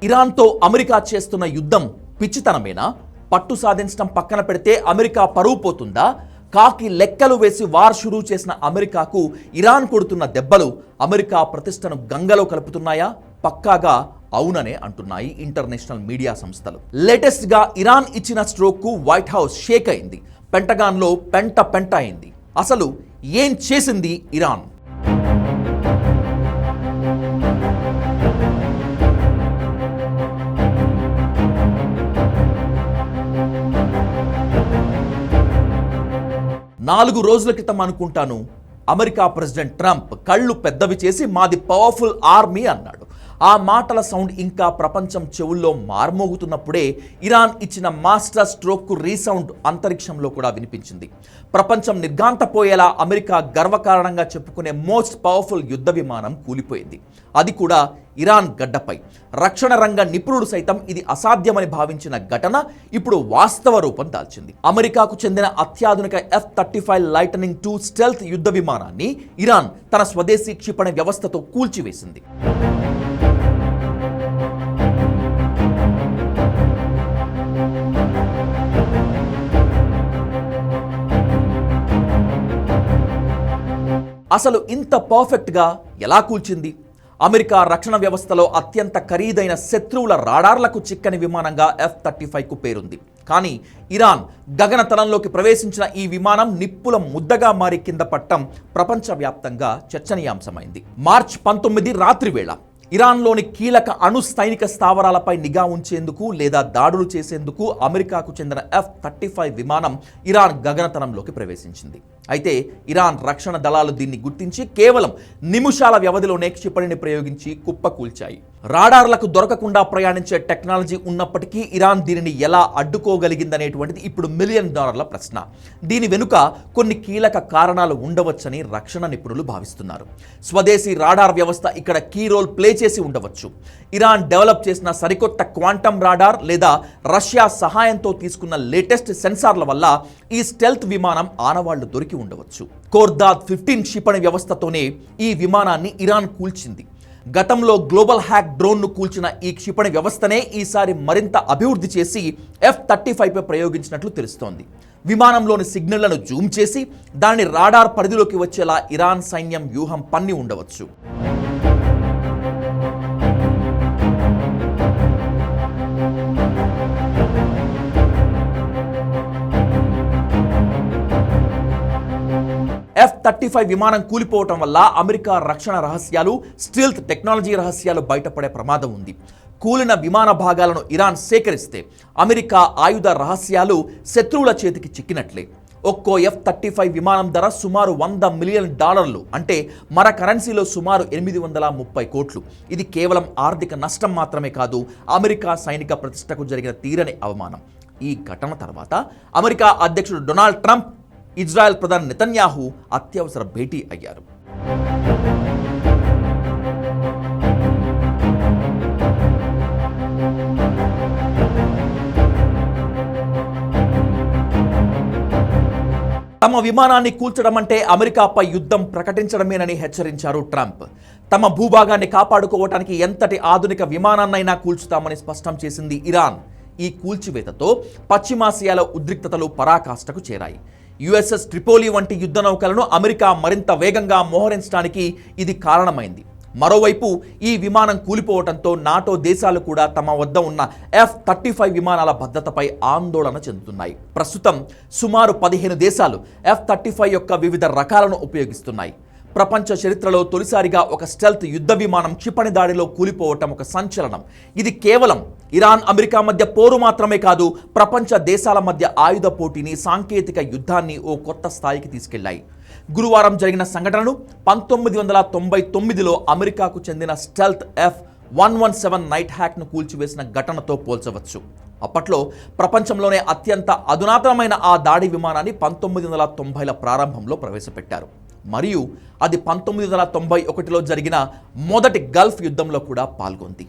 ఇరాన్తో America చేస్తున్న యుద్ధం పిచ్చితనమేనా? పట్టు సాధించడం పక్కన పెడితే అమెరికా పరువు పోతుందా? కాకి లెక్కలు వేసి వార్ షురూ చేసిన అమెరికాకు ఇరాన్ కొడుతున్న దెబ్బలు అమెరికా ప్రతిష్టను గంగలో కలుపుతున్నాయా? పక్కాగా అవుననే అంటున్నాయి ఇంటర్నేషనల్ మీడియా సంస్థలు. లేటెస్ట్ గా ఇరాన్ ఇచ్చిన స్ట్రోక్ కు వైట్ హౌస్ షేక్ అయింది. పెంటగాన్లో పెంట అయింది. అసలు ఏం చేసింది ఇరాన్? నాలుగు రోజుల క్రితం అనుకుంటాను అమెరికా ప్రెసిడెంట్ ట్రంప్ కళ్ళు పెద్దవి చేసి మాది పవర్ఫుల్ ఆర్మీ అన్నాడు. ఆ మాటల సౌండ్ ఇంకా ప్రపంచం చెవుల్లో మార్మోగుతున్నప్పుడే ఇరాన్ ఇచ్చిన మాస్టర్ స్ట్రోక్కు రీసౌండ్ అంతరిక్షంలో కూడా వినిపించింది. ప్రపంచం నిర్ఘాంతపోయేలా అమెరికా గర్వకారణంగా చెప్పుకునే మోస్ట్ పవర్ఫుల్ యుద్ధ విమానం కూలిపోయింది. అది కూడా ఇరాన్ గడ్డపై. రక్షణ రంగ నిపుణుడు సైతం ఇది అసాధ్యమని భావించిన ఘటన ఇప్పుడు వాస్తవ రూపం దాల్చింది. అమెరికాకు చెందిన అత్యాధునిక F-35 లైటనింగ్ II స్టెల్త్ యుద్ధ విమానాన్ని ఇరాన్ తన స్వదేశీ క్షిపణి వ్యవస్థతో కూల్చివేసింది. అసలు ఇంత పర్ఫెక్ట్గా ఎలా కూల్చింది? అమెరికా రక్షణ వ్యవస్థలో అత్యంత ఖరీదైన శత్రువుల రాడార్లకు చిక్కని విమానంగా F-35కు పేరుంది. కానీ ఇరాన్ గగనతలంలోకి ప్రవేశించిన ఈ విమానం నిప్పుల ముద్దగా మారి కింద పట్టం ప్రపంచవ్యాప్తంగా చర్చనీయాంశమైంది. మార్చి 19 రాత్రి వేళ ఇరాన్లోని కీలక అణు సైనిక స్థావరాలపై నిఘా ఉంచేందుకు లేదా దాడులు చేసేందుకు అమెరికాకు చెందిన F-35 విమానం ఇరాన్ గగనతలంలోకి ప్రవేశించింది. అయితే ఇరాన్ రక్షణ దళాలు దీన్ని గుర్తించి కేవలం నిమిషాల వ్యవధిలోనే క్షిపణిని ప్రయోగించి కుప్పకూల్చాయి. రాడార్లకు దొరకకుండా ప్రయాణించే టెక్నాలజీ ఉన్నప్పటికీ ఇరాన్ దీనిని ఎలా అడ్డుకోగలిగిందనేటువంటిది ఇప్పుడు $1 మిలియన్ ప్రశ్న. దీని వెనుక కొన్ని కీలక కారణాలు ఉండవచ్చని రక్షణ నిపుణులు భావిస్తున్నారు. స్వదేశీ రాడార్ వ్యవస్థ ఇక్కడ కీ రోల్ ప్లే చేసి ఉండవచ్చు. ఇరాన్ డెవలప్ చేసిన సరికొత్త క్వాంటమ్ రాడార్ లేదా రష్యా సహాయంతో తీసుకున్న లేటెస్ట్ సెన్సార్ల వల్ల ఈ స్టెల్త్ విమానం ఆనవాళ్లు దొరికి ఉండవచ్చు. కోర్దాద్ 15 క్షిపణి వ్యవస్థతోనే ఈ విమానాన్ని ఇరాన్ కూల్చింది. గతంలో గ్లోబల్ హ్యాక్ డ్రోన్ను కూల్చిన ఈ క్షిపణి వ్యవస్థనే ఈసారి మరింత అభివృద్ధి చేసి F-35పై ప్రయోగించినట్లు తెలుస్తోంది. విమానంలోని సిగ్నళ్లను జూమ్ చేసి దాన్ని రాడార్ పరిధిలోకి వచ్చేలా ఇరాన్ సైన్యం వ్యూహం పన్ని ఉండవచ్చు. F-35 విమానం కూలిపోవటం వల్ల అమెరికా రక్షణ రహస్యాలు, స్టీల్త్ టెక్నాలజీ రహస్యాలు బయటపడే ప్రమాదం ఉంది. కూలిన విమాన భాగాలను ఇరాన్ సేకరిస్తే అమెరికా ఆయుధ రహస్యాలు శత్రువుల చేతికి చిక్కినట్లే. ఒక్కో F-35 విమానం ధర సుమారు $100 మిలియన్, అంటే మన కరెన్సీలో సుమారు 830 కోట్లు. ఇది కేవలం ఆర్థిక నష్టం మాత్రమే కాదు, అమెరికా సైనిక ప్రతిష్టకు జరిగిన తీరని అవమానం. ఈ ఘటన తర్వాత అమెరికా అధ్యక్షుడు డొనాల్డ్ ట్రంప్, ఇజ్రాయెల్ ప్రధాని నెతన్యాహు అత్యవసర భేటీ అయ్యారు. తమ విమానాన్ని కూల్చడం అంటే అమెరికాపై యుద్ధం ప్రకటించడమేనని హెచ్చరించారు ట్రంప్. తమ భూభాగాన్ని కాపాడుకోవటానికి ఎంతటి ఆధునిక విమానాన్నైనా కూల్చుతామని స్పష్టం చేసింది ఇరాన్. ఈ కూల్చివేతతో పశ్చిమాసియాలో ఉద్రిక్తతలు పరాకాష్ఠకు చేరాయి. USS ట్రిపోలి వంటి యుద్ధ నౌకలను అమెరికా మరింత వేగంగా మోహరించడానికి ఇది కారణమైంది. మరోవైపు ఈ విమానం కూలిపోవడంతో నాటో దేశాలు కూడా తమ వద్ద ఉన్న F-35 విమానాల భద్రతపై ఆందోళన చెందుతున్నాయి. ప్రస్తుతం సుమారు 15 దేశాలు F-35 యొక్క వివిధ రకాలను ఉపయోగిస్తున్నాయి. ప్రపంచ చరిత్రలో తొలిసారిగా ఒక స్టెల్త్ యుద్ధ విమానం క్షిపణి దాడిలో కూలిపోవటం ఒక సంచలనం. ఇది కేవలం ఇరాన్ అమెరికా మధ్య పోరు మాత్రమే కాదు, ప్రపంచ దేశాల మధ్య ఆయుధ పోటీని, సాంకేతిక యుద్ధాన్ని ఓ కొత్త స్థాయికి తీసుకెళ్లాయి. గురువారం జరిగిన సంఘటనను 1999లో అమెరికాకు చెందిన స్టెల్త్ F-117 నైట్ హ్యాక్ను కూల్చివేసిన ఘటనతో పోల్చవచ్చు. అప్పట్లో ప్రపంచంలోనే అత్యంత అధునాతనమైన ఆ దాడి విమానాన్ని 1990ల ప్రారంభంలో ప్రవేశపెట్టారు. మరియు అది 1991లో జరిగిన మొదటి గల్ఫ్ యుద్ధంలో కూడా పాల్గొంది.